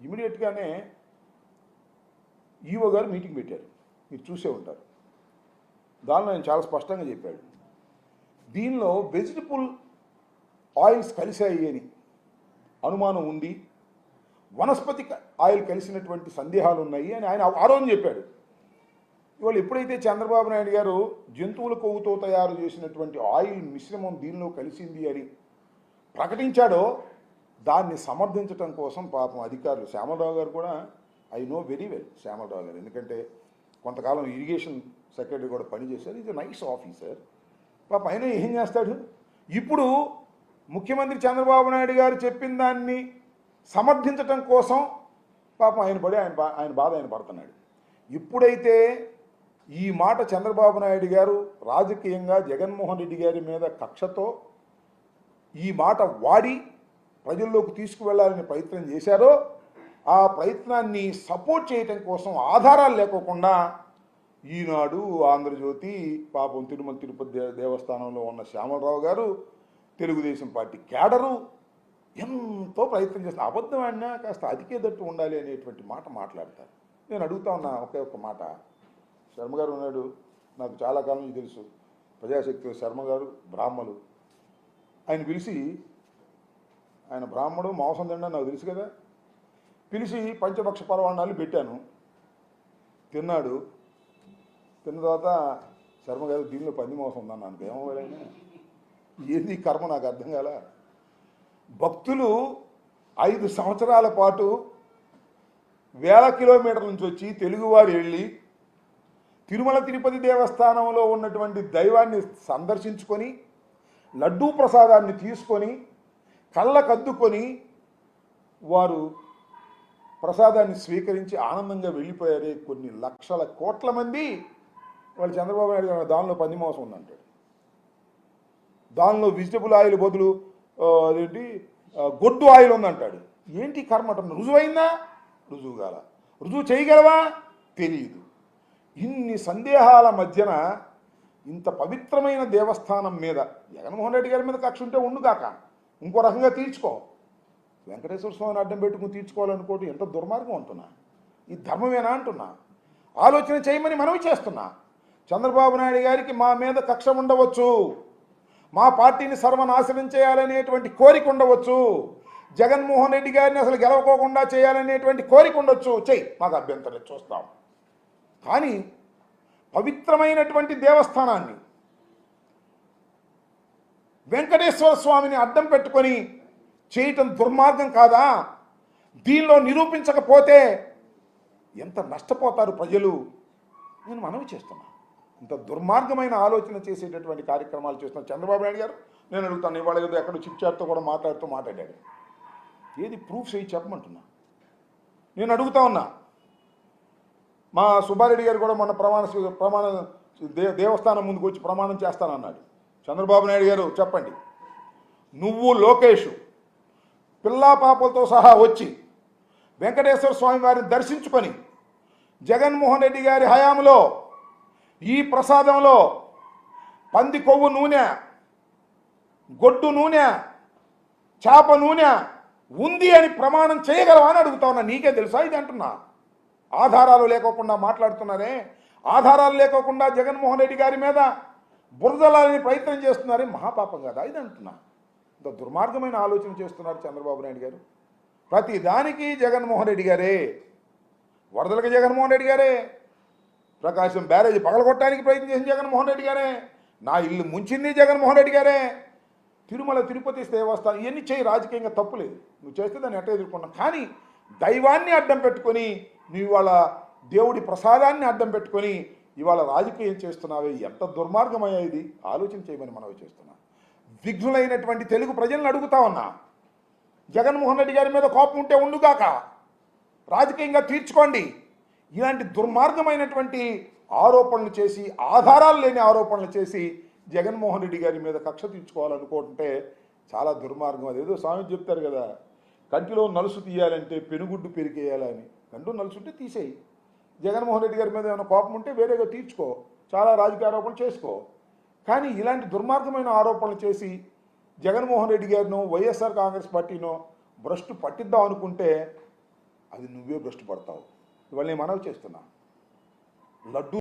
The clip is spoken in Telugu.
ఇమీడియట్గానే ఈవో గారు మీటింగ్ పెట్టారు, మీరు చూసే ఉంటారు. దానిలో ఆయన చాలా స్పష్టంగా చెప్పాడు, దీనిలో వెజిటబుల్ ఆయిల్స్ కలిసాయి అని అనుమానం ఉంది, వనస్పతి ఆయిల్ కలిసినటువంటి సందేహాలు ఉన్నాయి అని ఆయన ఆరోజు చెప్పాడు. ఇవాళ ఎప్పుడైతే చంద్రబాబు నాయుడు గారు జంతువుల కొవ్వుతో తయారు చేసినటువంటి ఆయిల్ మిశ్రమం దీనిలో కలిసింది అని ప్రకటించాడో దాన్ని సమర్థించడం కోసం పాపం అధికారులు, శ్యామలరావు గారు కూడా, I know very well Shyamalarao గారు, ఎందుకంటే కొంతకాలం ఇరిగేషన్ సెక్రటరీ కూడా పనిచేశారు. ఇది నైస్ ఆఫీసర్. పాప ఆయన ఏం చేస్తాడు, ఇప్పుడు ముఖ్యమంత్రి చంద్రబాబు నాయుడు గారు చెప్పిన దాన్ని సమర్థించటం కోసం పాపం ఆయన బాధ ఆయన పడుతున్నాడు. ఇప్పుడైతే ఈ మాట చంద్రబాబు నాయుడు గారు రాజకీయంగా జగన్మోహన్ రెడ్డి గారి మీద కక్షతో ఈ మాట వాడి ప్రజల్లోకి తీసుకువెళ్ళాలని ప్రయత్నం చేశారో, ఆ ప్రయత్నాన్ని సపోర్ట్ చేయటం కోసం ఆధారాలు లేకోకుండా ఈనాడు, ఆంధ్రజ్యోతి, పాపం తిరుమల తిరుపతి దేవస్థానంలో ఉన్న శ్యామలరావు గారు, తెలుగుదేశం పార్టీ కేడరు ఎంతో ప్రయత్నం చేస్తారు. అబద్ధం ఆడినా కాస్త అతికేదట్టు ఉండాలి అనేటువంటి మాట మాట్లాడతారు. నేను అడుగుతా ఉన్నా ఒకే ఒక్క మాట, శర్మ గారు ఉన్నాడు, నాకు చాలా కాలం నుంచి తెలుసు, ప్రజాశక్తి శర్మ గారు బ్రాహ్మలు, ఆయన పిలిచి, ఆయన బ్రాహ్మడు మాంసం తిండా నాకు తెలుసు కదా, పిలిచి పంచభక్ష పరవాణాలు పెట్టాను, తిన్నాడు. తిన్న తర్వాత శర్మ గారు దీనిలో పంది మాంసం ఉందన్న, నాకు ఏమవ్వాలైనా ఏంది కర్మ నాకు అర్థం కాల. భక్తులు 5 సంవత్సరాల పాటు వేల కిలోమీటర్ల నుంచి వచ్చి తెలుగువారు వెళ్ళి తిరుమల తిరుపతి దేవస్థానంలో ఉన్నటువంటి దైవాన్ని సందర్శించుకొని లడ్డూ ప్రసాదాన్ని తీసుకొని కళ్ళకద్దుకొని వారు ప్రసాదాన్ని స్వీకరించి ఆనందంగా వెళ్ళిపోయారే కొన్ని లక్షల కోట్ల మంది. వాళ్ళు చంద్రబాబు నాయుడు గారు దానిలో పంది మాంసం ఉందంటాడు, దానిలో వెజిటబుల్ ఆయిల్ బదులు అదేంటి గొడ్డు ఆయిల్ ఉందంటాడు. ఏంటి కర్మ అంటున్నా, రుజువైందా? రుజువు కాల. రుజువు చేయగలవా? తెలియదు. ఇన్ని సందేహాల మధ్యన ఇంత పవిత్రమైన దేవస్థానం మీద జగన్మోహన్ రెడ్డి గారి మీద కక్ష ఉంటే ఉండు కాక, ఇంకో రకంగా తీర్చుకో. వెంకటేశ్వర స్వామిని అడ్డం పెట్టుకుని తీర్చుకోవాలనుకోవడం ఎంత దుర్మార్గం అంటున్నా, ఈ ధర్మమేనా అంటున్నా. ఆలోచన చేయమని మనవి చేస్తున్నా. చంద్రబాబు నాయుడు గారికి మా మీద కక్ష ఉండవచ్చు, మా పార్టీని సర్వనాశనం చేయాలనేటువంటి కోరిక ఉండవచ్చు, జగన్మోహన్ రెడ్డి గారిని అసలు గెలవకోకుండా చేయాలనేటువంటి కోరిక ఉండొచ్చు, చెయ్యి, మాకు అభ్యంతరం చూస్తాం. కానీ పవిత్రమైనటువంటి దేవస్థానాన్ని వెంకటేశ్వర స్వామిని అడ్డం పెట్టుకొని చేయటం దుర్మార్గం కాదా? దీనిలో నిరూపించకపోతే ఎంత నష్టపోతారు ప్రజలు? నేను మనవి చేస్తున్నా. ఇంత దుర్మార్గమైన ఆలోచన చేసేటటువంటి కార్యక్రమాలు చేస్తున్న చంద్రబాబు నాయుడు గారు, నేను అడుగుతాను, ఇవాళ ఏదో ఎక్కడ చిట్చాట్తో కూడా మాట్లాడాడు, ఏది ప్రూఫ్స్ అయ్యి చెప్పమంటున్నా. నేను అడుగుతా ఉన్నా, మా సుబ్బారెడ్డి గారు కూడా మొన్న ప్రమాణ దేవస్థానం ముందుకు వచ్చి ప్రమాణం చేస్తానన్నాడు. చంద్రబాబు నాయుడు గారు చెప్పండి, నువ్వు లోకేష్ పిల్లా పాపలతో సహా వచ్చి వెంకటేశ్వర స్వామి వారిని దర్శించుకొని జగన్మోహన్ రెడ్డి గారి హయాంలో ఈ ప్రసాదంలో పంది కొవ్వు నూనె, గొడ్డు నూనె, చేప నూనె ఉంది అని ప్రమాణం చేయగలవా అని అడుగుతా ఉన్నా. నీకే తెలుసా ఇది అంటున్నా? ఆధారాలు లేకోకుండా మాట్లాడుతున్నారే, ఆధారాలు లేకోకుండా జగన్మోహన్ రెడ్డి గారి మీద బురదలాలని ప్రయత్నం చేస్తున్నారే, మహాపాపం కదా ఇది అంటున్నా. ఇంత దుర్మార్గమైన ఆలోచన చేస్తున్నారు చంద్రబాబు నాయుడు గారు. ప్రతి దానికి జగన్మోహన్ రెడ్డి గారే, వరదలకు జగన్మోహన్ రెడ్డి గారే, ప్రకాశం బ్యారేజ్ పగలగొట్టడానికి ప్రయత్నం చేసిన జగన్మోహన్ రెడ్డి గారే, నా ఇల్లు ముంచింది జగన్మోహన్ రెడ్డి గారే, తిరుమల తిరుపతి దేవస్థానం ఇవన్నీ చేయి, రాజకీయంగా తప్పులేదు, నువ్వు చేస్తే దాన్ని ఎట్ట ఎదుర్కొన్నావు. కానీ దైవాన్ని అడ్డం పెట్టుకొని నువ్వు ఇవాళ దేవుడి ప్రసాదాన్ని అడ్డం పెట్టుకొని ఇవాళ రాజకీయం చేస్తున్నావే, ఎంత దుర్మార్గమయ్యా ఇది, ఆలోచన చేయమని మనవి చేస్తున్నా. విఘ్నులైనటువంటి తెలుగు ప్రజలను అడుగుతా ఉన్నా, జగన్మోహన్ రెడ్డి గారి మీద కోపం ఉంటే ఉండుగాక, రాజకీయంగా తీర్చుకోండి. ఇలాంటి దుర్మార్గమైనటువంటి ఆరోపణలు చేసి, ఆధారాలు లేని ఆరోపణలు చేసి జగన్మోహన్ రెడ్డి గారి మీద కక్ష తీర్చుకోవాలనుకుంటే చాలా దుర్మార్గం. అదేదో స్వామి చెప్తారు కదా, కంటిలో నలుసు తీయాలంటే పెనుగుడ్డు పెరికేయాలని. కంటూ నలుసు ఉంటే తీసేయి. జగన్మోహన్ రెడ్డి గారి మీద ఏమైనా కోపం ఉంటే వేరేగా తీర్చుకో, చాలా రాజకీయ ఆరోపణలు చేసుకో. కానీ ఇలాంటి దుర్మార్గమైన ఆరోపణలు చేసి జగన్మోహన్ రెడ్డి గారినో వైఎస్ఆర్ కాంగ్రెస్ పార్టీనో భ్రష్టు పట్టిద్దాం అనుకుంటే అది నువ్వే భ్రష్టు పడతావు. ఇవాళ నేను మనవి చేస్తున్నా, లడ్డు